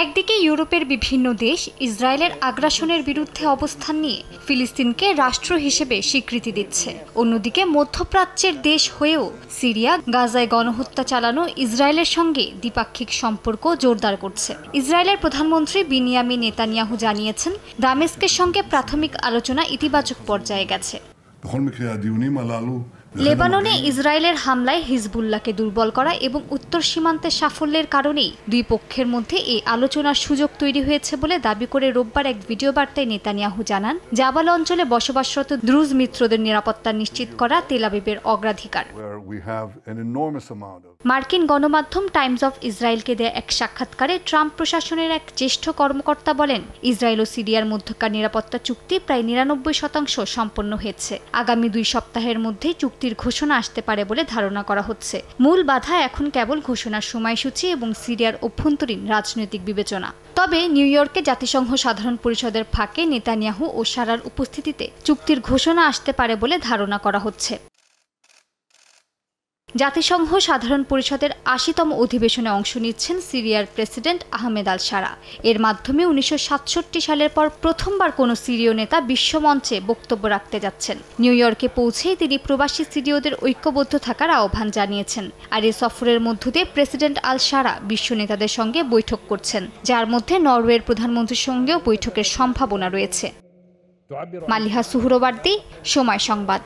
একদিকে ইউরোপের বিভিন্ন দেশ ইসরায়েলের আগ্রাসনের বিরুদ্ধে অবস্থান নিয়ে ফিলিস্তিনকে রাষ্ট্র হিসেবে স্বীকৃতি দিচ্ছে, অন্যদিকে মধ্যপ্রাচ্যের দেশ হয়েও সিরিয়া গাজায় গণহত্যা চালানো ইসরায়েলের সঙ্গে দ্বিপাক্ষিক সম্পর্ক জোরদার করছে। ইসরায়েলের প্রধানমন্ত্রী বিনিয়ামিন নেতানিয়াহু জানিয়েছেন, দামেস্কের সঙ্গে প্রাথমিক আলোচনা ইতিবাচক পর্যায়ে গেছে। লেবাননে ইসরায়েলের হামলায় হিজবুল্লাহকে দুর্বল করা এবং উত্তর সীমান্তে সাফল্যের কারণেই দুই পক্ষের মধ্যে এই আলোচনার সুযোগ তৈরি হয়েছে বলে দাবি করে রোববার এক ভিডিও বার্তায় নেতানিয়াহু জানান, জাবাল অঞ্চলে বসবাসরত দ্রুজ মিত্রদের নিরাপত্তা নিশ্চিত করা তেল আবিবের অগ্রাধিকার। মার্কিন গণমাধ্যম টাইমস অফ ইসরায়েলকে দেয়া এক সাক্ষাৎকারে ট্রাম্প প্রশাসনের এক জ্যেষ্ঠ কর্মকর্তা বলেন, ইসরায়েল ও সিরিয়ার মধ্যকার নিরাপত্তা চুক্তি প্রায় 99% সম্পন্ন হয়েছে। আগামী 2 সপ্তাহের মধ্যেই চুক্তির ঘোষণা আসতে পারে বলে ধারণা করা হচ্ছে। মূল বাধা এখন কেবল ঘোষণার সময়সূচি এবং সিরিয়ার অভ্যন্তরীণ রাজনৈতিক বিবেচনা। তবে নিউ ইয়র্কে জাতিসংঘ সাধারণ পরিষদের ফাঁকে নেতানিয়াহু ও সারার উপস্থিতিতে চুক্তির ঘোষণা আসতে পারে বলে ধারণা করা হচ্ছে। জাতিসংঘ সাধারণ পরিষদের 80তম অধিবেশনে অংশ নিচ্ছেন সিরিয়ার প্রেসিডেন্ট আহমেদ আল সারা। এর মাধ্যমে 1967 সালের পর প্রথমবার কোনো সিরীয় নেতা বিশ্বমঞ্চে বক্তব্য রাখতে যাচ্ছেন। নিউ ইয়র্কে পৌঁছেই তিনি প্রবাসী সিরীয়দের ঐক্যবদ্ধ থাকার আহ্বান জানিয়েছেন। আর এই সফরের মধ্য দিয়ে প্রেসিডেন্ট আল সারা বিশ্ব নেতাদের সঙ্গে বৈঠক করছেন, যার মধ্যে নরওয়ের প্রধানমন্ত্রীর সঙ্গেও বৈঠকের সম্ভাবনা রয়েছে। মালিহা সুহরওয়ার্দী, সময় সংবাদ।